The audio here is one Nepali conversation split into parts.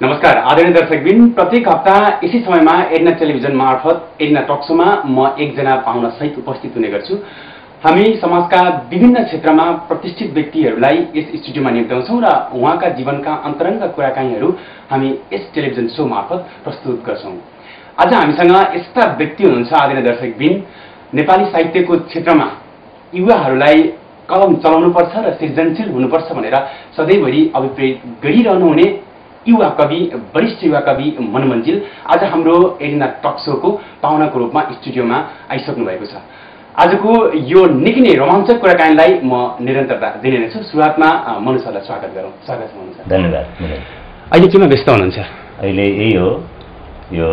नमस्कार आदरणीय दर्शकबिन, प्रत्येक हप्ता यसै समयमा एरिना टेलिभिजन मार्फत एरिना टक्सोमा म एकजना पाहुना सहित उपस्थित हुने गर्छु। हामी समाजका विभिन्न क्षेत्रमा प्रतिष्ठित व्यक्तिहरूलाई यस स्टुडियोमा निम्त्याउँछौँ र उहाँका जीवनका अन्तरङ्ग कुराकानीहरू हामी यस टेलिभिजन शो मार्फत प्रस्तुत गर्छौँ। आज हामीसँग यस्ता व्यक्ति हुनुहुन्छ आदरणीय दर्शकबिन, नेपाली साहित्यको क्षेत्रमा युवाहरूलाई कलम चलाउनुपर्छ र सृजनशील हुनुपर्छ भनेर सधैँभरि अभिप्रेत गरिरहनुहुने युवा कवि, वरिष्ठ युवा कवि मनमन्जिल आज हाम्रो एरिना टक्सोको पाहुनाको रूपमा स्टुडियोमा आइसक्नु भएको छ। आजको यो निकै नै रोमाञ्चक कुराकानीलाई म निरन्तरता दिने नै छु। सुरुवातमा मनु सरलाई स्वागत गरौँ। स्वागत छ मनु सर। धन्यवाद। अहिले केमा व्यस्त हुनुहुन्छ? अहिले यही हो, यो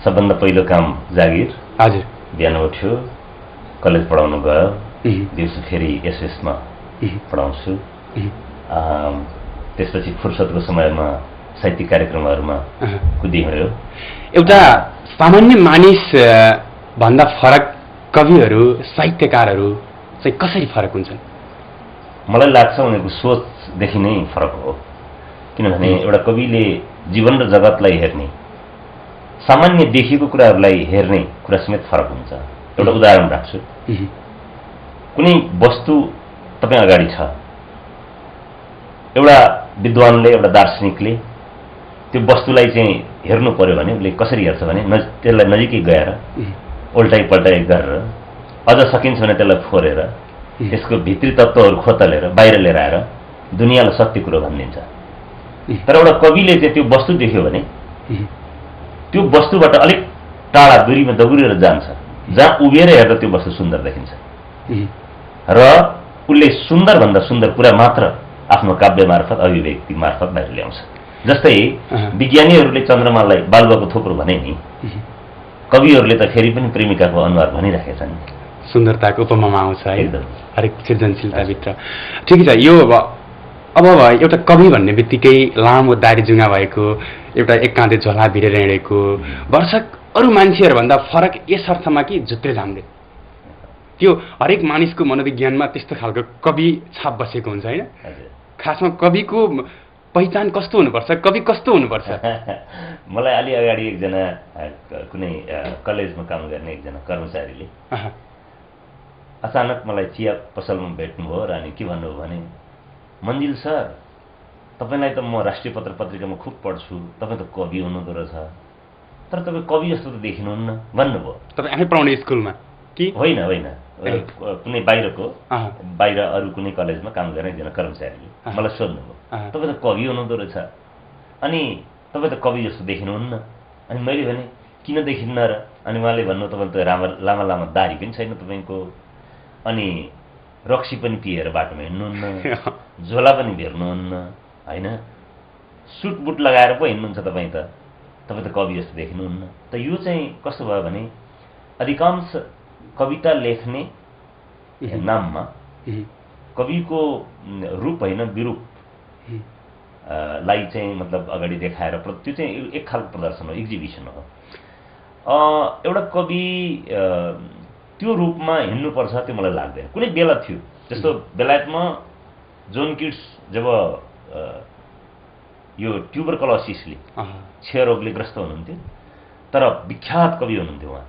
सबभन्दा पहिलो काम जागिर। हजुर। बिहान उठ्यो, कलेज पढाउनु गयो, दिउँसो फेरि एसएसमा पढाउँछु। त्यसपछि फुर्सदको समयमा साहित्यिक कार्यक्रमहरूमा कुदिहिँड्यो। एउटा सामान्य मानिस भन्दा फरक कविहरू, साहित्यकारहरू चाहिँ कसरी फरक हुन्छन्? मलाई लाग्छ उनीहरूको सोचदेखि नै फरक हो। किनभने एउटा कविले जीवन र जगतलाई हेर्ने, सामान्य देखिएको कुराहरूलाई हेर्ने कुरा समेत फरक हुन्छ। एउटा उदाहरण राख्छु। कुनै वस्तु तपाईँ अगाडि छ, एउटा विद्वानले, एउटा दार्शनिकले त्यो वस्तुलाई चाहिँ हेर्नु पर्यो भने उसले कसरी हेर्छ भने त्यसलाई नजिकै गएर उल्टाइ पल्टाइ गरेर, अझ सकिन्छ भने त्यसलाई फोरेर यसको भित्री तत्त्वहरू खोतलेर बाहिर लिएर आएर दुनियाँलाई सत्य कुरो भनिदिन्छ। तर एउटा कविले चाहिँ त्यो वस्तु देख्यो भने त्यो वस्तुबाट अलिक टाढा दूरीमा दगुरेर जान्छ, जहाँ उभिएर हेर्दा त्यो वस्तु सुन्दर देखिन्छ र उसले सुन्दरभन्दा सुन्दर कुरा मात्र आफ्नो काव्य मार्फत, अभिव्यक्ति मार्फत बाहिर ल्याउँछ। जस्तै विज्ञानीहरूले चन्द्रमालाई बालुवाको थोप्रो भने नि, कविहरूले त फेरि पनि प्रेमिकाको अनुहार भनिराखेछन्। सुन्दरताको उपमामा आउँछ है हरेक सृजनशीलताभित्र। ठिकै छ। यो अब एउटा कवि भन्ने बित्तिकै लामो दारी जुङ्गा भएको, एउटा एक काँधे झोला भिरेर हिँडेको, वर्षक अरू मान्छेहरूभन्दा फरक यस अर्थमा कि झुत्रे झाम्रे, त्यो हरेक मानिसको मनोविज्ञानमा त्यस्तो खालको कवि छाप बसेको हुन्छ होइन? खासमा कविको पहिचान कस्तो हुनुपर्छ, कवि कस्तो हुनुपर्छ? मलाई अलि अगाडि एकजना कुनै कलेजमा काम गर्ने एकजना कर्मचारीले अचानक मलाई चिया पसलमा भेट्नुभयो र अनि के भन्नुभयो भने, मन्जिल सर, तपाईँलाई त म राष्ट्रिय पत्र पत्रिकामा खुब पढ्छु, तपाईँ त कवि हुनुहुँदो रहेछ, तर तपाईँ कवि जस्तो त देखिनुहुन्न भन्नुभयो। तपाईँ आफै पढाउने स्कुलमा कि? होइन होइन, कुनै बाहिरको, बाहिर अरू कुनै कलेजमा काम गर्ने एकजना कर्मचारीले मलाई सोध्नुभयो, तपाईँ त कवि हुनुहुँदो रहेछ, अनि तपाईँ त कवि जस्तो देखिनुहुन्न। अनि मैले भने किन देखिन्न र? अनि उहाँले भन्नु, तपाईँले त लामा लामा दारी पनि छैन तपाईँको, अनि रक्सी पनि पिएर बाटोमा हिँड्नुहुन्न, झोला पनि भेर्नुहुन्न, होइन, सुट बुट लगाएर पो हिँड्नुहुन्छ तपाईँ त कवि जस्तो देखिनुहुन्न। त यो चाहिँ कस्तो भयो भने अधिकांश कविता लेख्ने नाममा कविको रूप होइन विरूप लाई चाहिँ मतलब अगाडि देखाएर त्यो चाहिँ एक खालको प्रदर्शन हो, एक्जिबिसन हो। एउटा कवि त्यो रूपमा हिँड्नुपर्छ त्यो मलाई लाग्दैन। कुनै बेला थियो, जस्तो बेलायतमा जोन किट्स जब यो ट्युबरकलोसिसले, क्षयरोगले ग्रस्त हुनुहुन्थ्यो, तर विख्यात कवि हुनुहुन्थ्यो उहाँ।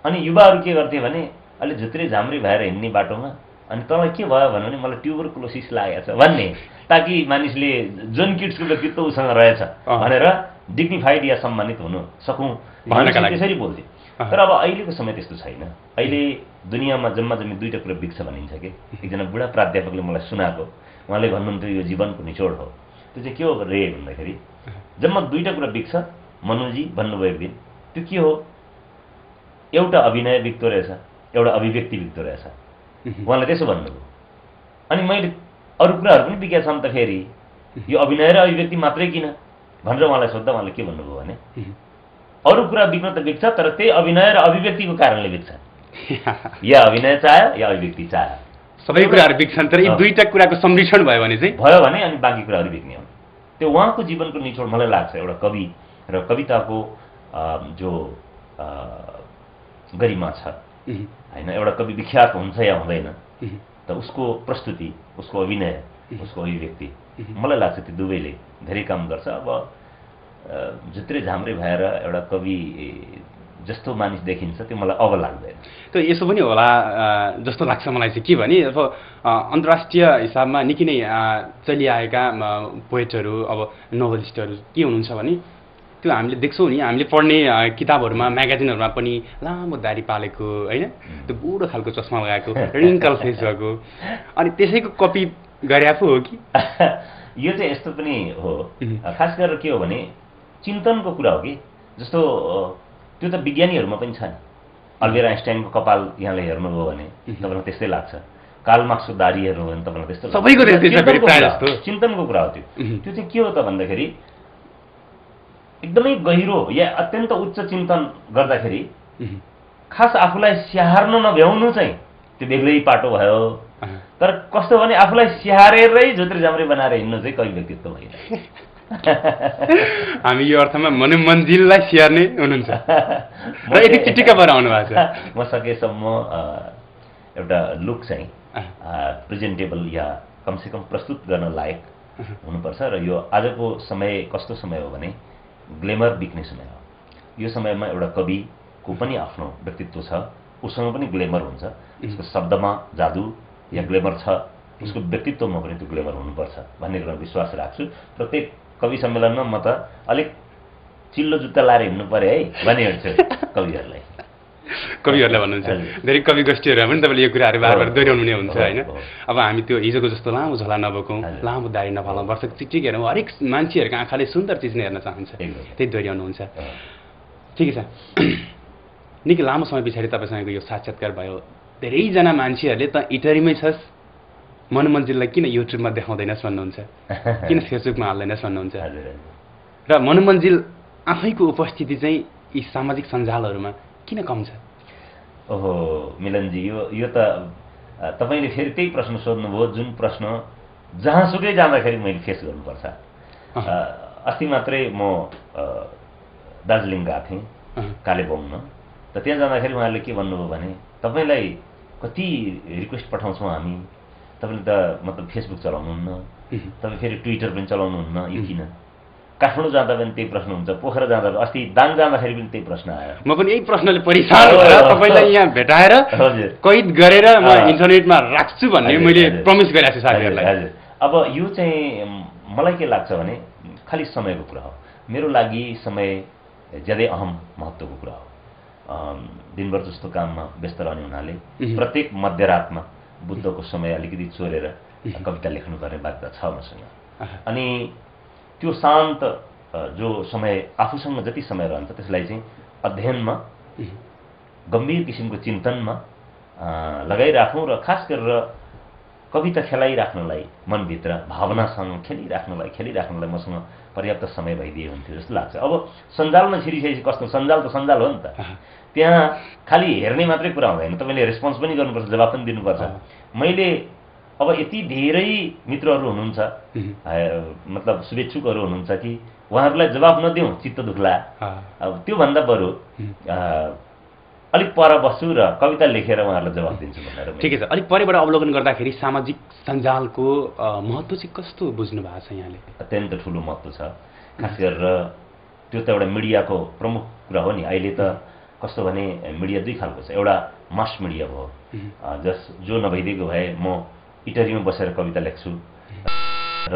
अनि युवाहरू के गर्थे भने अलि झुत्रे झाम्रे भएर हिँड्ने बाटोमा, अनि तँलाई के भयो भने मलाई ट्युबरकुलोसिस लागेको छ भन्ने, ताकि मानिसले जोन किट्सको व्यक्तित्व उसँग रहेछ भनेर डिग्निफाइड या सम्मानित हुन सकौँ भनेर त्यसरी बोल्थे। तर अब अहिलेको समय त्यस्तो छैन। अहिले दुनियाँमा जम्मा जम्मी दुईवटा कुरा बिग्छ भनिन्छ कि। एकजना बुढा प्राध्यापकले मलाई सुनाएको, उहाँले भन्नुहुन्थ्यो यो जीवनको निचोड हो। त्यो चाहिँ के हो रे भन्दाखेरि, जम्मा दुईवटा कुरा बिग्छ मनुजी भन्नुभयो एक दिन। त्यो के हो? एउटा अभिनय बिग्दो रहेछ, एउटा अभिव्यक्ति बिग्दो रहेछ। उहाँले त्यसो भन्नुभयो। अनि मैले अरू कुराहरू पनि बिगेका छन् त, फेरि यो अभिनय र अभिव्यक्ति मात्रै किन भनेर उहाँलाई सोद्धा उहाँले के भन्नुभयो भने, अरू कुरा बिग्न त बिग्छ, तर त्यही अभिनय र अभिव्यक्तिको कारणले बिग्छ। या अभिनय चाह्यो या अभिव्यक्ति चाह्यो, सबै कुराहरू बिग्छन्, तर यी दुईवटा कुराको सम्मिश्रण भयो भने अनि बाँकी कुराहरू बिग्ने हुन्। त्यो उहाँको जीवनको निचोड मलाई लाग्छ। एउटा कवि र कविताको जो गरिमा छ होइन, एउटा कवि विख्यात हुन्छ या हुँदैन, त उसको प्रस्तुति, उसको अभिनय, उसको अभिव्यक्ति, मलाई लाग्छ त्यो दुवैले धेरै काम गर्छ। अब भित्रै झाम्रे भएर एउटा कवि जस्तो मानिस देखिन्छ त्यो मलाई अब लाग्दैन। त्यो यसो पनि होला जस्तो लाग्छ मलाई चाहिँ, के भने अब अन्तर्राष्ट्रिय हिसाबमा निकै नै चलिआएका पोएटहरू अब नोभलिस्टहरू के हुनुहुन्छ भने त्यो हामीले देख्छौँ नि, हामीले पढ्ने किताबहरूमा म्यागाजिनहरूमा पनि लामो दारी पालेको होइन, त्यो बुढो खालको चस्मा लगाएको रिङ्कल फेस भएको, अनि त्यसैको कपी गरे पो हो कि? यो चाहिँ यस्तो पनि हो, खास गरेर के हो भने चिन्तनको कुरा हो कि, जस्तो त्यो त विज्ञानीहरूमा पनि छ नि। अल्बर्ट आइन्स्टाइनको कपाल यहाँले हेर्नुभयो भने तपाईँलाई त्यस्तै लाग्छ, कार्ल मार्क्सको दाढी हेर्नु भने तपाईँलाई त्यस्तो सबैको चिन्तनको कुरा हो। त्यो चाहिँ के हो त भन्दाखेरि एकदमै गहिरो या अत्यन्त उच्च चिन्तन गर्दाखेरि खास आफूलाई स्याहार्न नभ्याउनु चाहिँ त्यो बेग्लै पाटो भयो। तर कस्तो भने आफूलाई स्याहारेरै झोत्रे झाम्रे बनाएर हिँड्नु चाहिँ कवि व्यक्तित्व होइन। हामी यो अर्थमा मनमन्जिललाई स्याहार्ने हुनुहुन्छ र यति चिटिक्क भएर आउनु भएको छ। म सकेसम्म एउटा लुक चाहिँ प्रेजेन्टेबल या कमसेकम प्रस्तुत गर्न लायक हुनुपर्छ। र यो आजको समय कस्तो समय हो भने ग्लेमर बिक्ने समय हो। यो समयमा एउटा कविको पनि आफ्नो व्यक्तित्व छ, उसँग पनि ग्लेमर हुन्छ। उसको शब्दमा जादु या ग्लेमर छ, उसको व्यक्तित्वमा पनि त्यो ग्लेमर हुनुपर्छ भन्ने कुरा विश्वास राख्छु। प्रत्येक कवि सम्मेलनमा म त अलिक चिल्लो जुत्ता लाएर हिँड्नु पर्यो है भन्ने हिँड्छु कविहरूलाई। कविहरूलाई भन्नुहुन्छ, धेरै कवि गोष्ठीहरूमा पनि तपाईँले यो कुराहरू बार बार दोहोऱ्याउनु नै हुन्छ होइन। अब हामी त्यो हिजोको जस्तो लामो झोला नबोकौँ, लामो दारी नफालौँ, वर्षको चिटिक हेरौँ, हरेक मान्छेहरूको आँखाले सुन्दर चिज नै हेर्न चाहन्छ, त्यही दोहोऱ्याउनुहुन्छ। ठिकै छ, निकै लामो समय पछाडि तपाईँसँगको यो साक्षात्कार भयो। धेरैजना मान्छेहरूले त इटरीमै छस्, मनमन्जिललाई किन युट्युबमा देखाउँदैनस् भन्नुहुन्छ, किन फेसबुकमा हाल्दैनस् भन्नुहुन्छ। र मनमन्जिल आफैको उपस्थिति चाहिँ यी सामाजिक सञ्जालहरूमा किन कम छ? ओहो मिलनजी, यो त तपाईँले फेरि त्यही प्रश्न सोध्नुभयो जुन प्रश्न जहाँसुकै जाँदाखेरि मैले फेस गर्नुपर्छ। अस्ति मात्रै म दार्जिलिङ गएको थिएँ कालेबुङ, त त्यहाँ जाँदाखेरि उहाँहरूले के भन्नुभयो भने तपाईँलाई कति रिक्वेस्ट पठाउँछौँ हामी, तपाईँले त मतलब फेसबुक चलाउनुहुन्न, तपाईँ फेरि ट्विटर पनि चलाउनुहुन्न, यो किन? काठमाडौँ जाँदा पनि त्यही प्रश्न हुन्छ, पोखरा जाँदा, अस्ति दाङ जाँदाखेरि पनि त्यही प्रश्न आयो। म पनि यही प्रश्नले परेशान भएर तपाईँलाई यहाँ भेटाएर कैद गरेर म इन्टरनेटमा राख्छु भन्ने मैले प्रमिस गरेको छु साथीहरूलाई। हजुर, अब यो चाहिँ मलाई के लाग्छ भने खालि समयको कुरा हो। मेरो लागि समय ज्यादै अहम महत्त्वको कुरा हो। दिनभर जस्तो काममा व्यस्त रहने हुनाले प्रत्येक मध्यरातमा बुद्धको समय अलिकति चोरेर कविता लेख्नुपर्ने बाध्यता छ मसँग। अनि त्यो शान्त जो समय आफूसँग जति समय रहन्छ त्यसलाई चाहिँ अध्ययनमा, गम्भीर किसिमको चिन्तनमा लगाइराखौँ र खास गरेर कविता खेलाइराख्नलाई, मनभित्र भावनासँग खेलिराख्नलाई मसँग पर्याप्त समय भइदिए हुन्थ्यो जस्तो लाग्छ। अब सञ्जालमा छिरिसकेपछि कस्तो, सञ्जाल त सञ्जाल हो नि त, त्यहाँ खालि हेर्ने मात्रै कुरा हुँदैन, तपाईँले रेस्पोन्स पनि गर्नुपर्छ, जवाब पनि दिनुपर्छ। मैले अब यति धेरै मित्रहरू हुनुहुन्छ, मतलब शुभेच्छुकहरू हुनुहुन्छ कि उहाँहरूलाई जवाब नदिउँ चित्त दुख्ला। अब त्योभन्दा बरु अलिक पर बस्छु र कविता लेखेर उहाँहरूलाई जवाब दिन्छु भनेर। ठिकै छ, अलिक परेबाट अवलोकन गर्दाखेरि सामाजिक सञ्जालको महत्त्व चाहिँ कस्तो बुझ्नु भएको छ यहाँले? अत्यन्त ठुलो महत्त्व छ। खास गरेर त्यो त एउटा मिडियाको प्रमुख कुरा हो नि। अहिले त कस्तो भने मिडिया दुई खालको छ, एउटा मास मिडिया भयो जो नभइदिएको भए म इटरीमा बसेर कविता लेख्छु र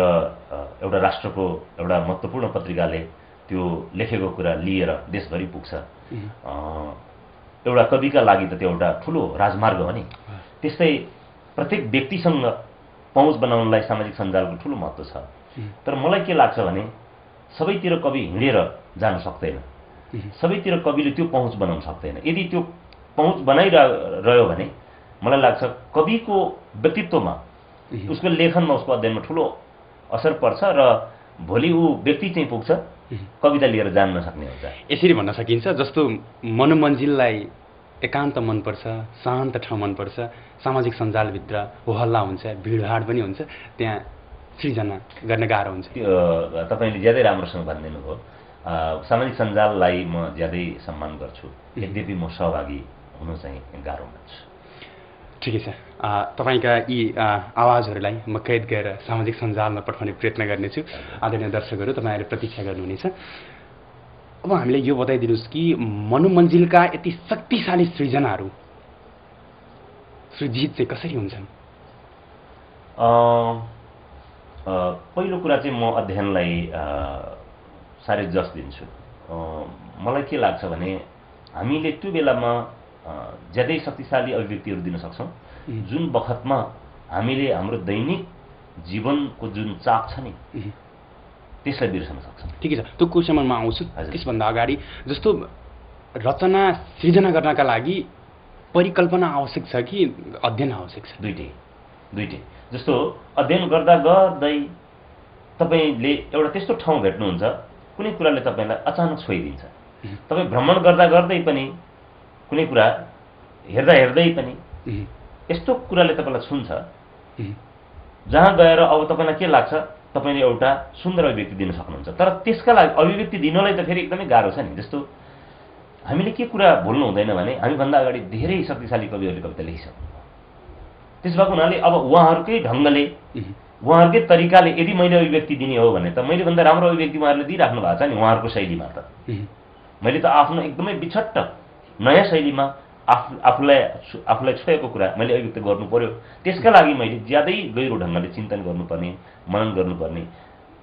एउटा राष्ट्रको एउटा महत्त्वपूर्ण पत्रिकाले त्यो लेखेको कुरा लिएर देशभरि पुग्छ। एउटा कविका लागि त त्यो एउटा ठुलो राजमार्ग हो नि। त्यस्तै प्रत्येक व्यक्तिसँग पहुँच बनाउनलाई सामाजिक सञ्जालको ठुलो महत्त्व छ। तर मलाई के लाग्छ भने सबैतिर कवि हिँडेर जान सक्दैन, सबैतिर कविले त्यो पहुँच बनाउन सक्दैन। यदि त्यो पहुँच बनाइरह्यो भने मलाई लाग्छ कविको व्यक्तित्वमा, उसको लेखनमा, उसको अध्ययनमा ठुलो असर पर्छ र भोलि ऊ व्यक्ति चाहिँ पुग्छ कविता लिएर जान नसक्ने हुन्छ। यसरी भन्न सकिन्छ जस्तो मनमन्जिललाई एकान्त मनपर्छ, शान्त ठाउँ मनपर्छ, सामाजिक सञ्जालभित्र होहल्ला हुन्छ, भिडभाड पनि हुन्छ, त्यहाँ सृजना गर्न गाह्रो हुन्छ। तपाईँले ज्यादै राम्रोसँग भनिदिनु भयो। सामाजिक सञ्जाललाई म ज्यादै सम्मान गर्छु, यद्यपि म सहभागी हुनु चाहिँ गाह्रो मान्छु। ठिकै छ। तपाईँका यी आवाजहरूलाई म कैद गरेर सामाजिक सञ्जालमा पठाउने प्रयत्न गर्नेछु। आदरणीय दर्शकहरू, तपाईँहरूले प्रतीक्षा गर्नुहुनेछ। अब हामीले यो बताइदिनुहोस् कि मनु मञ्जिलका यति शक्तिशाली सृजनाहरू सृजित चाहिँ कसरी हुन्छन्? पहिलो कुरा चाहिँ म अध्ययनलाई साह्रै जस दिन्छु। मलाई के लाग्छ भने हामीले त्यो बेलामा ज्यादै शक्तिशाली अभिव्यक्तिहरू दिन सक्छौँ जुन बखतमा हामीले हाम्रो दैनिक जीवनको जुन चाप छ नि त्यसलाई बिर्सन सक्छौँ। ठिकै छ, त्यो क्वेसनमा म आउँछु। त्यसभन्दा अगाडि जस्तो रचना सृजना गर्नका लागि परिकल्पना आवश्यक छ कि अध्ययन आवश्यक छ? दुइटै। जस्तो अध्ययन गर्दा गर्दै तपाईँले एउटा त्यस्तो ठाउँ भेट्नुहुन्छ कुनै कुराले तपाईँलाई अचानक छोइदिन्छ। तपाईँ भ्रमण गर्दा गर्दै पनि कुनै कुरा हेर्दा हेर्दै पनि यस्तो कुराले तपाईँलाई छुन्छ जहाँ गएर अब तपाईँलाई के लाग्छ तपाईँले एउटा सुन्दर अभिव्यक्ति दिन सक्नुहुन्छ। तर त्यसका लागि अभिव्यक्ति दिनलाई त फेरि एकदमै गाह्रो छ नि। जस्तो हामीले के कुरा भुल्नु हुँदैन भने हामीभन्दा अगाडि धेरै शक्तिशाली कविहरूले कविता लेखिसक्नु। त्यस भएको हुनाले अब उहाँहरूकै ढङ्गले उहाँहरूकै तरिकाले यदि मैले अभिव्यक्ति दिने हो भने त मैले भन्दा राम्रो अभिव्यक्ति उहाँहरूले दिइराख्नु भएको छ नि उहाँहरूको शैलीमा। त मैले त आफ्नो एकदमै बिछट्ट नयाँ शैलीमा आफूलाई छोएको कुरा मैले अभिव्यक्त गर्नु पर्यो। त्यसका लागि मैले ज्यादै गहिरो ढङ्गले चिन्तन गर्नुपर्ने, मनन गर्नुपर्ने,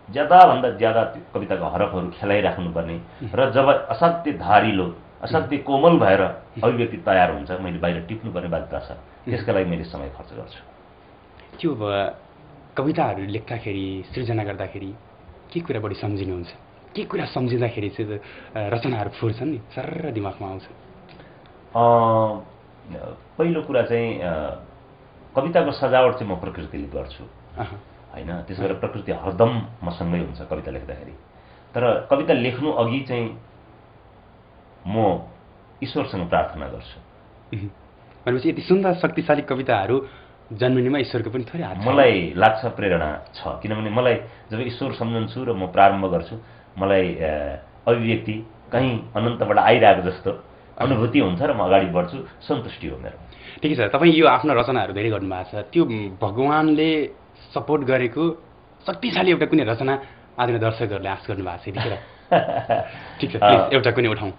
ज्यादाभन्दा ज्यादा कविताको हरफहरू खेलाइराख्नुपर्ने र जब असाध्य धारिलो असाध्य कोमल भएर अभिव्यक्ति तयार हुन्छ मैले बाहिर टिप्नुपर्ने बाध्यता छ। त्यसका लागि मैले समय खर्च गर्छु। त्यो कविताहरू लेख्दाखेरि सृजना गर्दाखेरि के कुरा बढी सम्झिनुहुन्छ? के कुरा सम्झिँदाखेरि चाहिँ रचनाहरू फुर्छन् नि सरर दिमागमा आउँछ? पहिलो कुरा चाहिँ कविताको सजावट चाहिँ म प्रकृतिले गर्छु होइन। त्यसो गरेर प्रकृति हरदम मसँगै हुन्छ कविता लेख्दाखेरि। तर कविता लेख्नु अघि चाहिँ म ईश्वरसँग प्रार्थना गर्छु। भनेपछि यति सुन्दर शक्तिशाली कविताहरू जन्मिनेमा ईश्वरको पनि थोरै हात छ? मलाई लाग्छ प्रेरणा छ। किनभने मलाई जब ईश्वर सम्झन्छु र म प्रारम्भ गर्छु मलाई अभिव्यक्ति कहीँ अनन्तबाट आइरहेको जस्तो अनुभूति हुन्छ र म अगाडि बढ्छु। सन्तुष्टि हो मेरो। ठिकै छ। तपाईँ यो आफ्नो रचनाहरू धेरै गर्नुभएको छ। त्यो भगवानले सपोर्ट गरेको शक्तिशाली एउटा कुनै रचना आदरणीय दर्शकहरूले आश गर्नुभएको छ यतिखेर? ठिक छ, प्लिज एउटा कुनै उठाउँ।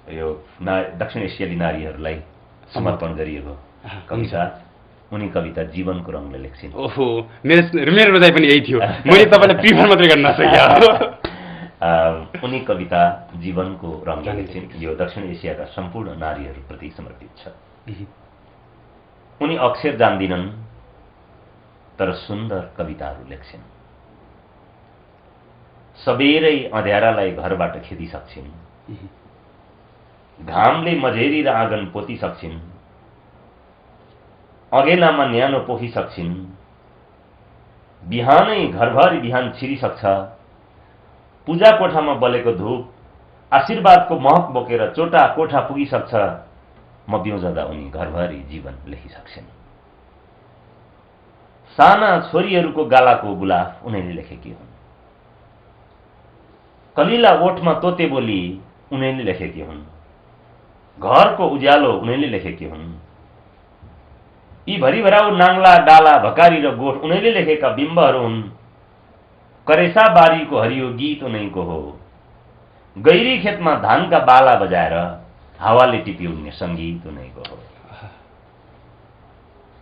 यो दक्षिण एसियाली नारीहरूलाई समर्पण गरिएको कविता। उनी कविता जीवनको रङले लेख्छिन्। ओहो, मेरो रोजाइ पनि यही थियो। मैले तपाईँलाई प्रिफर मात्रै गर्न नसकेँ। उनी कविता जीवनको रङले लेख्छिन्। यो दक्षिण एसियाका सम्पूर्ण नारीहरूप्रति समर्पित छ। उनी अक्षर जान्दिनन् तर सुन्दर कविताहरू लेख्छिन्। सबेरै अँध्यारालाई घरबाट खेदिसक्छिन्। घामले मझेरी र आँगन पोतिसक्छिन्। अघेलामा न्यानो पोखिसक्छिन्। बिहानै घरभरि बिहान छिरिसक्छ। पूजा कोठामा बलेको धूप आशीर्वादको महक बोकेर चोटा कोठा पुगिसक्छ। म बिउजदा उनी घरभरि जीवन लेखिसक्छिन्। साना छोरीहरूको गालाको गुलाफ उनीले लेखेकी हुन्। कलिला ओठमा तोते बोली उनीले लेखेकी हुन्। घरको उज्यालो उनीले लेखेकी हुन्। यी भरिभराउ नाङ्ला डाला भकारी र गोठ उनीले लेखेका बिम्बहरू हुन्। करेसा बारीको हरियो गीत उनीको हो। गैरी खेतमा धानका बाला बजाएर हावाले टिपिउने सङ्गीत उनीको हो।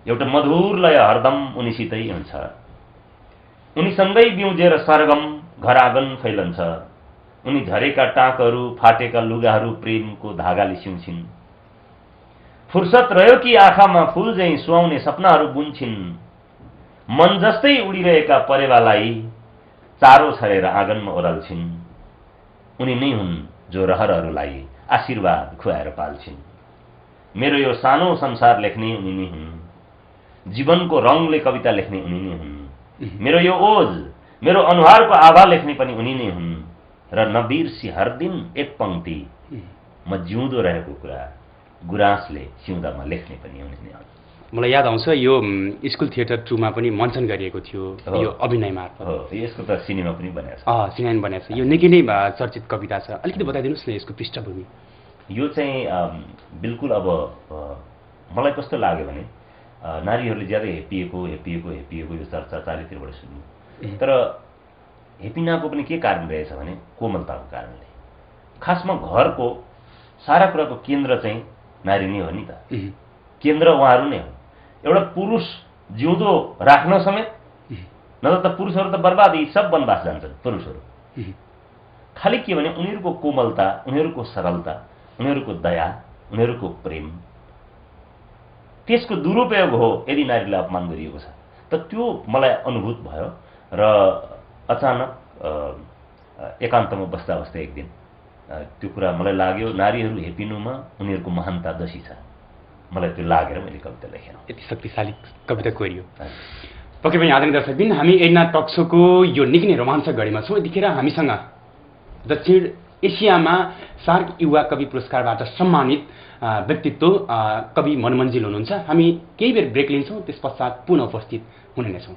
एउटा मधुर लय हरदम उनीसितै हुन्छ। उनीसँगै बिउजेर सरगम घर आँगन फैलन्छ। उनी झरेका टाँकहरू फाटेका लुगाहरू प्रेमको धागाले सिउँछिन्। फुर्सद रह्यो कि आँखामा फूल झैं सुहाउने सपनाहरू बुन्छिन्। मन जस्तै उडिरहेका परेवालाई चारो छरेर आँगनमा ओह्राल्छिन्। उनी नै हुन् जो रहरहरूलाई आशीर्वाद खुवाएर पाल्छिन्। मेरो यो सानो संसार लेख्ने उनी नै हुन्। जीवनको रङले कविता लेख्ने उनी नै हुन्। मेरो यो ओज मेरो अनुहारको आभा लेख्ने पनि उनी नै हुन्। र नबिर्सी हर दिन एक पंक्ति म जिउँदो रहेको कुरा गुराँसले सिउँदामा लेख्ने पनि उनी नै हुन्। मलाई याद आउँछ यो स्कुल थिएटर 2 मा पनि मञ्चन गरिएको थियो यो अभिनय मार्फत। हो, यसको त सिनेमा पनि बनेको छ। सिनेमा बनेको छ। यो निकै नै चर्चित कविता छ। अलिकति बताइदिनुहोस् न यसको पृष्ठभूमि। यो चाहिँ बिल्कुल अब मलाई कस्तो लाग्यो भने नारीहरूले ज्यादै हेपिएको यो चर्चा चारैतिरबाट सुन्यो। तर हेपिनाको पनि के कारण रहेछ भने कोमलताको कारणले। खासमा घरको सारा कुराको केन्द्र चाहिँ नारी नै हो नि त। केन्द्र उहाँहरू नै हो। एउटा पुरुष जिउँदो राख्न समेत, नत्र त पुरुषहरू त बर्बाद, यी सब वनवास जान्छन् पुरुषहरू। खालि के भने उनीहरूको कोमलता, उनीहरूको सरलता, उनीहरूको दया, उनीहरूको प्रेम, त्यसको दुरुपयोग हो यदि नारीलाई अपमान गरिएको छ। त त्यो मलाई अनुभूत भयो र अचानक एकान्तमा बस्दा बस्दा एक दिन त्यो कुरा मलाई लाग्यो, नारीहरू हेपिनुमा उनीहरूको महानता दशी छ। मलाई त्यो लागेर मैले कविता लेखेँ। यति शक्तिशाली कविता कोरियो। पक्कै पनि आदरणीय दर्शकबिन, हामी एडना टक्सोको यो निकै नै रोमाञ्चक घडीमा छौँ। यतिखेर हामीसँग दक्षिण एसियामा सार्क युवा कवि पुरस्कारबाट सम्मानित व्यक्तित्व कवि मनमञ्जिल हुनुहुन्छ। हामी केही बेर ब्रेक लिन्छौँ, त्यस पश्चात पुनः उपस्थित हुने नै छौँ।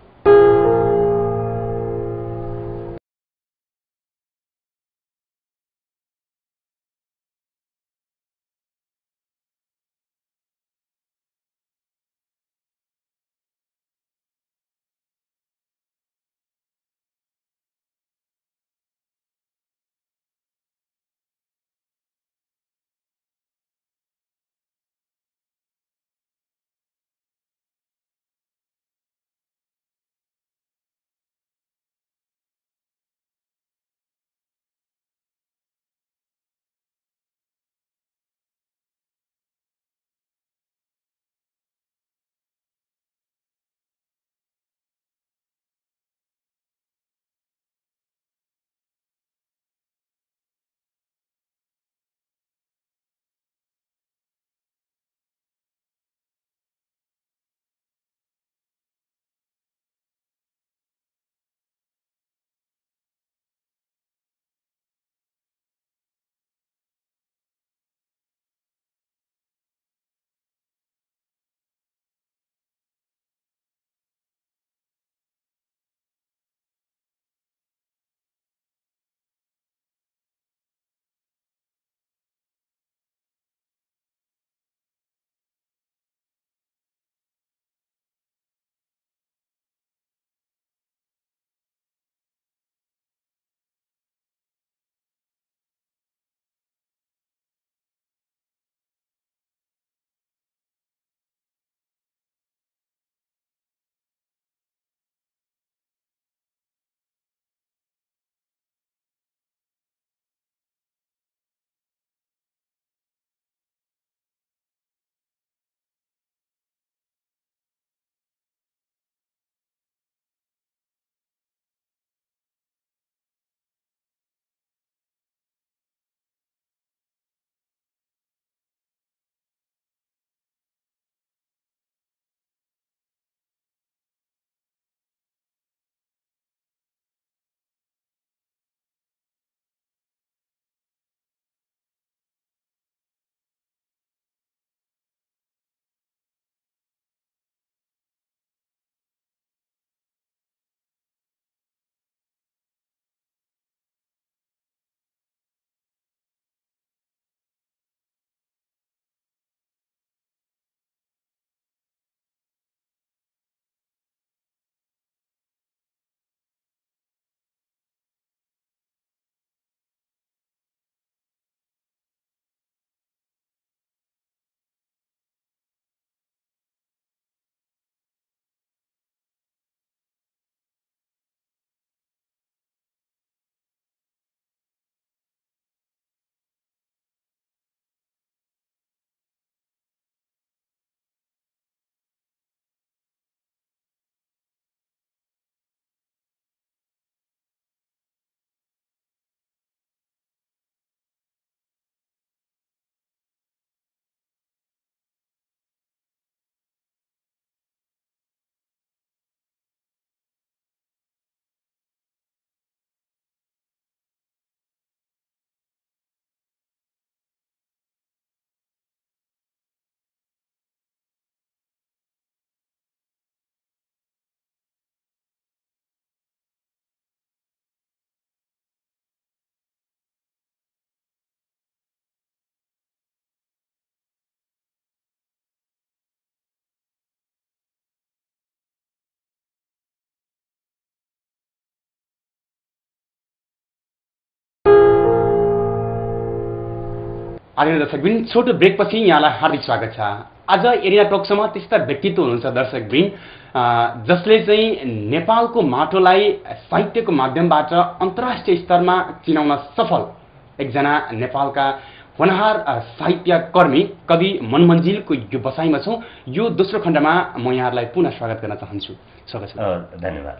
आदरणीय दर्शकवृन्द, छोटो ब्रेकपछि यहाँलाई हार्दिक स्वागत छ। आज एरिना टोक्सोमा त्यस्ता व्यक्तित्व हुनुहुन्छ दर्शकवृन्द जसले चाहिँ नेपालको माटोलाई साहित्यको माध्यमबाट अन्तर्राष्ट्रिय स्तरमा चिनाउन सफल एकजना नेपालका होनहार साहित्यकर्मी कवि मनमञ्जिलको यो बसाइमा छौँ। यो दोस्रो खण्डमा म यहाँहरूलाई पुनः स्वागत गर्न चाहन्छु। स्वागत छ। धन्यवाद।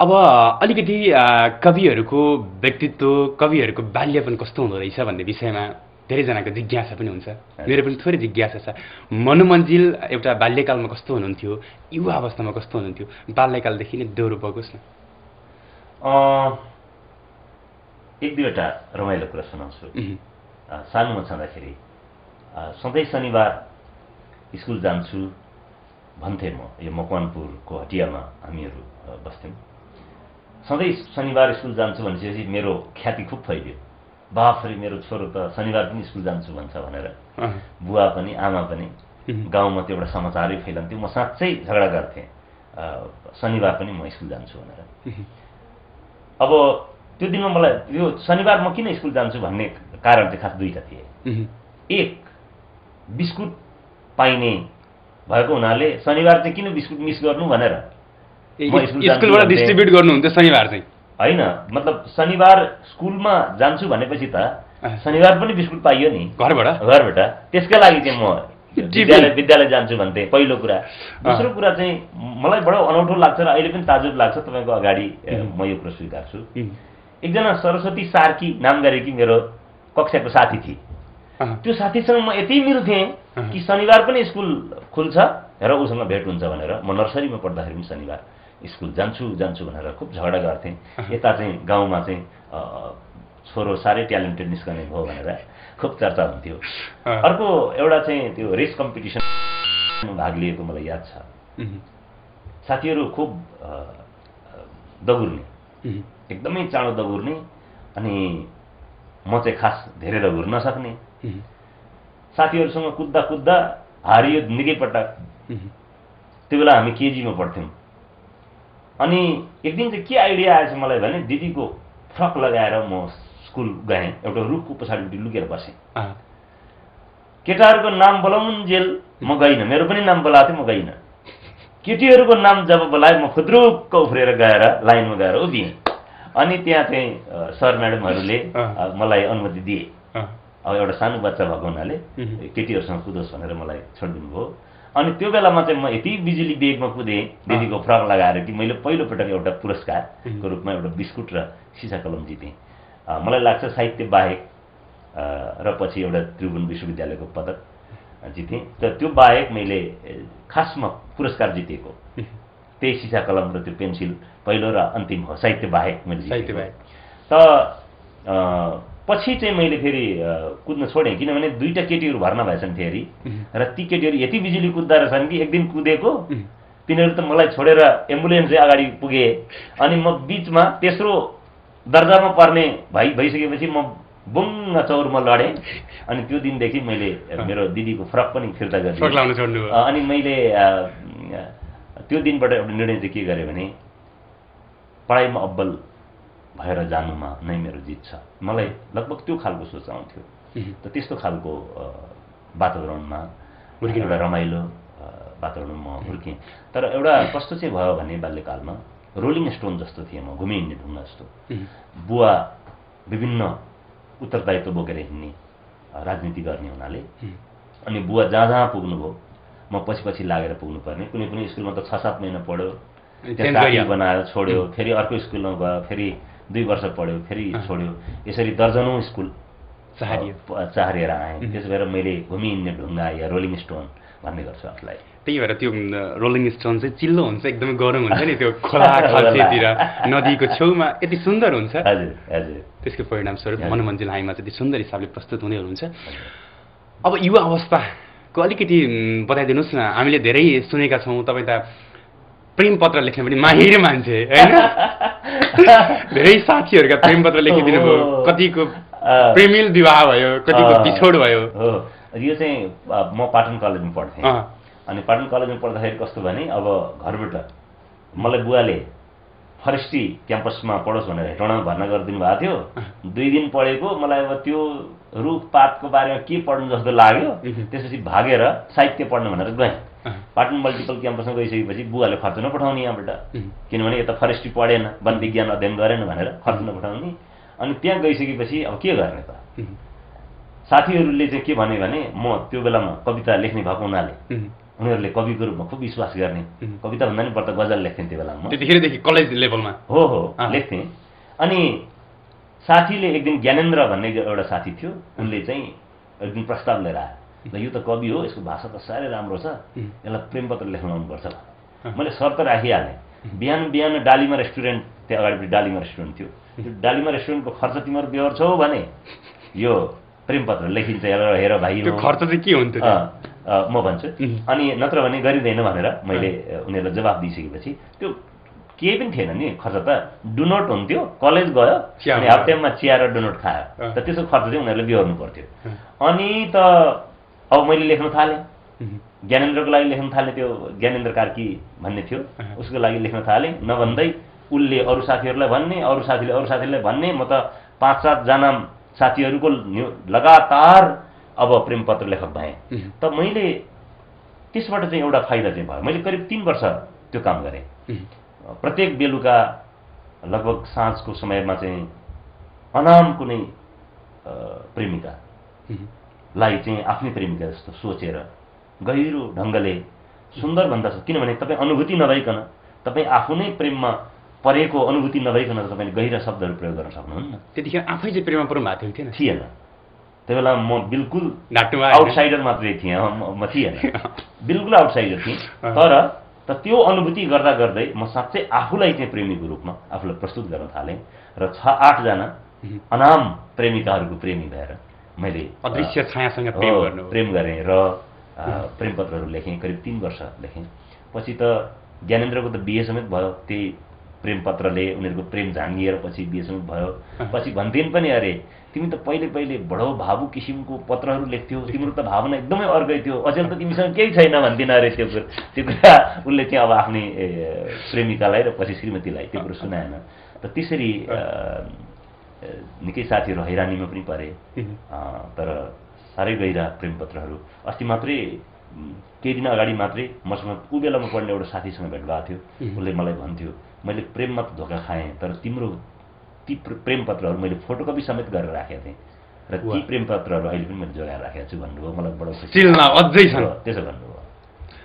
अब अलिकति कविहरूको व्यक्तित्व, कविहरूको बाल्यपन कस्तो हुँदो रहेछ भन्ने विषयमा धेरैजनाको जिज्ञासा पनि हुन्छ। मेरो पनि थोरै जिज्ञासा छ। मनमञ्जिल एउटा बाल्यकालमा कस्तो हुनुहुन्थ्यो, युवा अवस्थामा कस्तो हुनुहुन्थ्यो, बाल्यकालदेखि नै दोहोरो बगोस् न। एक दुईवटा रमाइलो कुरा सुनाउँछु। सानोमा छँदाखेरि सधैँ शनिबार स्कुल जान्छु भन्थेँ म। यो मकवानपुरको हटियामा हामीहरू बस्थ्यौँ। सधैँ शनिबार स्कुल जान्छु भनेपछि मेरो ख्याति खुब फैल्यो। बाफरे मेरो छोरो त शनिबार पनि स्कुल जान्छु भन्छ भनेर बुवा पनि आमा पनि गाउँमा त्यो एउटा समाचारै फैलान्थ्यो। म साँच्चै झगडा गर्थेँ शनिबार पनि म स्कुल जान्छु भनेर। अब त्यो दिनमा मलाई यो शनिबार म किन स्कुल जान्छु भन्ने कारण चाहिँ खास दुईवटा थिए। एक, बिस्कुट पाइने भएको हुनाले शनिबार चाहिँ किन बिस्कुट मिस गर्नु भनेर स्कुलबाट डिस्ट्रिब्युट गर्नुहुन्थ्यो शनिबार चाहिँ। होइन, मतलब शनिबार स्कुलमा जान्छु भनेपछि त शनिबार पनि बिस्कुट पाइयो नि घरबाट। त्यसकै लागि चाहिँ म विद्यालय जान्छु भन्थे, पहिलो कुरा। दोस्रो कुरा चाहिँ मलाई बडो अनौठो लाग्छ र अहिले पनि ताजुब लाग्छ, तपाईँको अगाडि म यो कुरा स्वीकार्छु। एकजना सरस्वती सार्की नाम गरेकी मेरो कक्षाको साथी थिए। त्यो साथीसँग म यति मिल्थेँ कि शनिबार पनि स्कुल खुल्छ र उसँग भेट हुन्छ भनेर म नर्सरीमा पढ्दाखेरि पनि शनिबार स्कुल जान्छु भनेर खुब झगडा गर्थेँ। यता चाहिँ गाउँमा चाहिँ छोरो साह्रै ट्यालेन्टेड निस्कने भयो भनेर खुब चर्चा हुन्थ्यो। अर्को एउटा चाहिँ त्यो रेस कम्पिटिसन भाग लिएको मलाई याद छ। साथीहरू खुब दगुर्ने, एकदमै चाँडो दगुर्ने, अनि म चाहिँ खास धेरै दगुर्न नसक्ने। साथीहरूसँग कुद्दा कुद्दा हारियो निकै पटक। त्यो बेला हामी केजीमा पढ्थ्यौँ। अनि एक दिन चाहिँ के आइडिया आएछ मलाई भने दिदीको फ्रक लगाएर म स्कुल गएँ, एउटा रुखको पछाडिपट्टि लुकेर बसेँ। केटाहरूको नाम बोलाउन्जेल म गइनँ, मेरो पनि नाम बोलाएको थियो, म गइनँ। केटीहरूको नाम जब बोलाएँ म खुद्रुक्क उफ्रेर गएर लाइनमा गएर उभिएँ। अनि त्यहाँ चाहिँ सर म्याडमहरूले मलाई अनुमति दिए। अब एउटा सानो बच्चा भएको हुनाले केटीहरूसँग कुदोस् भनेर मलाई छोडिदिनु भयो। अनि त्यो बेलामा चाहिँ म यति बिजुली बेगमा कुदेँ दिदीको फ्रक लगाएर कि मैले पहिलोपटक एउटा पुरस्कारको रूपमा एउटा बिस्कुट र सिसा कलम जितेँ। मलाई लाग्छ साहित्य बाहेक र पछि एउटा त्रिभुवन विश्वविद्यालयको पदक जितेँ। तर त्यो बाहेक मैले खासमा पुरस्कार जितेको त्यही सिसा कलम र त्यो पेन्सिल पहिलो र अन्तिम हो, साहित्य बाहेक मैले जितेको। त पछि चाहिँ मैले फेरि कुद्न छोडेँ, किनभने दुईवटा केटीहरू भर्ना भएछन् फेरि, र ती केटीहरू यति बिजुली कुद्दा रहेछन् कि एक दिन कुदेको तिनीहरू त मलाई छोडेर एम्बुलेन्सै अगाडि पुगे। अनि म बिचमा तेस्रो दर्जामा पर्ने भइसकेपछि म बुङ्ग चौरमा लडेँ। अनि त्यो दिनदेखि मैले मेरो दिदीको फ्रक पनि फिर्ता गरेँ। अनि मैले त्यो दिनबाट एउटा निर्णय चाहिँ के गरेँ भने पढाइमा अब्बल भएर जानुमा नै मेरो जित छ। मलाई लगभग त्यो खालको सोच आउँथ्यो। त त्यस्तो खालको वातावरणमा एउटा रमाइलो वातावरणमा म हुर्केँ। तर एउटा कस्तो चाहिँ भयो भने बाल्यकालमा रोलिङ स्टोन जस्तो थिएँ म, घुमे हिँड्ने ढुङ्गा जस्तो। बुवा विभिन्न उत्तरदायित्व बोकेर हिँड्ने, राजनीति गर्ने हुनाले। अनि बुवा जहाँ जहाँ पुग्नुभयो म पछि लागेर पुग्नुपर्ने। कुनै कुनै स्कुलमा त 6-7 महिना पढ्यो, त्यहाँ बनाएर छोड्यो, फेरि अर्को स्कुलमा गयो, फेरि 2 वर्ष पढ्यो, फेरि छोड्यो। यसरी दर्जनौँ स्कुल चाहेर आएँ। त्यसो भएर मैले घुमी हिँड्ने ढुङ्गा या रोलिङ स्टोन भन्ने गर्छु आफूलाई। त्यही भएर त्यो रोलिङ स्टोन चाहिँ चिल्लो हुन्छ, एकदमै गरम हुन्छ नि, त्यो खोला खालतिर नदीको छेउमा यति सुन्दर हुन्छ। हजुर हजुर। त्यसको परिणामस्वरूप मनमञ्जिल हामीमा चाहिँ सुन्दर हिसाबले प्रस्तुत हुने हुनुहुन्छ। अब युवा अवस्थाको अलिकति बताइदिनुहोस् न। हामीले धेरै सुनेका छौँ तपाईँ त प्रेम पत्र लेख्ने पनि माहिर मान्छे होइन। धेरै साथीहरूका प्रेम पत्र लेखिदिनु भयो, कतिको प्रेमिल विवाह भयो, कतिको बिछोड भयो। यो चाहिँ म पाटन कलेजमा पढ्थेँ। अनि पाटन कलेजमा पढ्दाखेरि कस्तो भने अब घरबाट मलाई बुवाले फरेस्ट्री क्याम्पसमा पढोस् भनेर हेटौँडामा भर्ना गरिदिनु भएको थियो 2 दिन पढेको मलाई अब त्यो रुखपातको बारेमा के पढ्नु जस्तो लाग्यो त्यसपछि भागेर साहित्य पढ्नु भनेर गएँ पाटन मल्टिपल क्याम्पसमा गइसकेपछि बुवाले खर्च नपठाउने यहाँबाट किनभने यता फरेस्ट्री पढेन वन विज्ञान अध्ययन गरेन भनेर खर्च नपठाउने अनि त्यहाँ गइसकेपछि अब के गर्ने त साथीहरूले चाहिँ के भने म त्यो बेलामा कविता लेख्ने भएको हुनाले उनीहरूले कविको रूपमा खुब विश्वास गर्ने कविता भन्दा नि बढ्ता गजल लेख्थेँ त्यो बेलामा त्यतिखेरदेखि कलेज लेभलमा हो लेख्थेँ अनि साथीले एक दिन ज्ञानेन्द्र भन्ने एउटा साथी थियो उनले चाहिँ एक दिन प्रस्ताव लिएर आयो ल यो त कवि हो यसको भाषा त साह्रै राम्रो छ यसलाई प्रेमपत्र लेख्नाउनुपर्छ मैले शर्त राखिहालेँ बिहान डालीमा रेस्टुरेन्ट त्यहाँ अगाडिपट्टि डालीमा रेस्टुरेन्ट थियो त्यो डालीमा रेस्टुरेन्टको खर्च तिमीहरू बेहोर्छौ भने यो प्रेमपत्र लेखिन्छ हेर भाइ त्यो खर्च चाहिँ के हुन्थ्यो म भन्छु अनि नत्र भने गरिँदैन भनेर मैले उनीहरूलाई जवाफ दिइसकेपछि त्यो केही पनि थिएन नि खर्च त डुनोट हुन्थ्यो कलेज गयो अनि हाफ टाइममा चिया र डुनोट खायो त त्यसको खर्च चाहिँ उनीहरूले बेहोर्नु पर्थ्यो अनि त अब मैले लेख्न थालेँ ज्ञानेन्द्रको लागि लेख्न थालेँ त्यो ज्ञानेन्द्र कार्की भन्ने थियो उसको लागि लेख्न थालेँ नभन्दै उसले अरू साथीहरूलाई भन्ने अरू साथीले भन्ने म त 5-7 जना साथीहरूको लगातार अब प्रेमपत्र लेखक भएँ त मैले त्यसबाट चाहिँ एउटा फाइदा चाहिँ भयो मैले करिब 3 वर्ष त्यो काम गरेँ प्रत्येक बेलुका लगभग साँझको समयमा चाहिँ अनाम कुनै प्रेमिकालाई चाहिँ आफ्नै प्रेमिका जस्तो सोचेर गहिरो ढङ्गले सुन्दर भन्दा किनभने तपाईँ अनुभूति नभइकन तपाईँ आफू नै प्रेममा परेको अनुभूति नभइकन तपाईँले गहिरा शब्दहरू प्रयोग गर्न सक्नुहुन्न त्यतिखेर आफै चाहिँ प्रेममा पर्नु भएको थिएन त्यो बेला म बिल्कुल आउटसाइडर मात्रै थिएँ म थिएन बिल्कुल आउटसाइडर थिएँ तर त्यो अनुभूति गर्दा गर्दै म साँच्चै आफूलाई चाहिँ प्रेमीको रूपमा आफूलाई प्रस्तुत गर्न थालेँ र 6-8 जना अनाम प्रेमिकाहरूको प्रेमी भएर मैले अदृश्य छायासँग प्रेम गरेँ र प्रेमपत्रहरू लेखेँ करिब 3 वर्ष लेखेँ पछि त ज्ञानेन्द्रको त बिहे समेत भयो त्यही प्रेमपत्रले उनीहरूको प्रेम झाँगिएर पछि बिहे समेत भयो पछि भन्थिन् पनि अरे तिमी त पहिले बडो भावुक किसिमको पत्रहरू लेख्थ्यौ तिम्रो त भावना एकदमै अर्कै थियो अचेल त तिमीसँग केही छैन भन्दिन अरे त्यो कुरा उसले चाहिँ अब आफ्नै प्रेमिकालाई र पछि श्रीमतीलाई त्यो कुरो सुनाएन त त्यसरी निकै साथीहरू हैरानीमा पनि परे तर साह्रै गहिरा प्रेमपत्रहरू अस्ति मात्रै केही दिन अगाडि मात्रै मसँग ऊ बेलामा पढ्ने एउटा साथीसँग भेट भएको थियो उसले मलाई भन्थ्यो मैले प्रेममा त धोका खाएँ तर तिम्रो ती प्रेमपत्रहरू मैले फोटोकपी समेत गरेर राखेको थिएँ र ती प्रेमपत्रहरू अहिले पनि मैले जोगाएर राखेको छु भन्नुभयो मलाई बडो खुसी अझै छ त्यसो भन्नुभयो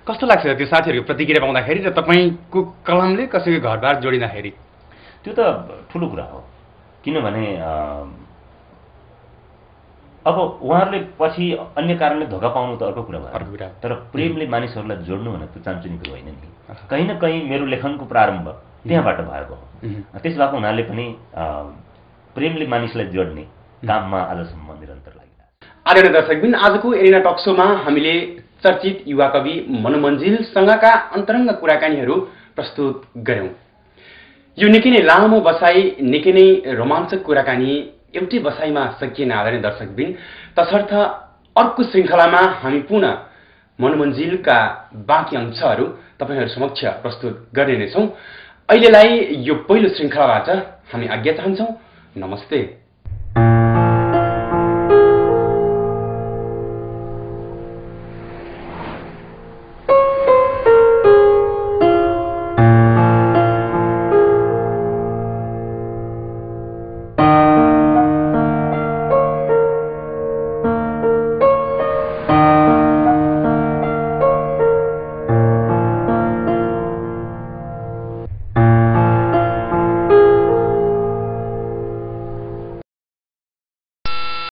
कस्तो लाग्छ त्यो साथीहरूको प्रतिक्रिया पाउँदाखेरि र तपाईँको कलमले कसैको घरबार जोडिँदाखेरि त्यो त ठुलो कुरा हो किनभने अब उहाँहरूले पछि अन्य कारणले धोका पाउनु त अर्को कुरा भयो तर प्रेमले मानिसहरूलाई जोड्नु भने त चान्चुने कुरो होइन नि कहीँ न कहीँ मेरो लेखनको प्रारम्भ त्यहाँबाट भएको हो त्यस भएको हुनाले पनि प्रेमले मानिसलाई जोड्ने काममा आजसम्म निरन्तर लागिरहेको आदरणीय दर्शकबिन आजको एरिना टक शोमा हामीले चर्चित युवा कवि मनोमन्जिलसँगका अन्तरङ्ग कुराकानीहरू प्रस्तुत गर्यौं यो निकै नै लामो बसाई निकै नै रोमाञ्चक कुराकानी एउटै बसाइमा सकिएन आदरणीय दर्शकबिन तसर्थ अर्को श्रृङ्खलामा हामी पुनः मनोमन्जिलका बाँकी अंशहरू तपाईहरु समक्ष प्रस्तुत गर्ने नै छौं अहिलेलाई यो पहिलो श्रृङ्खलाबाट हामी आज्ञा चाहन्छौं नमस्ते।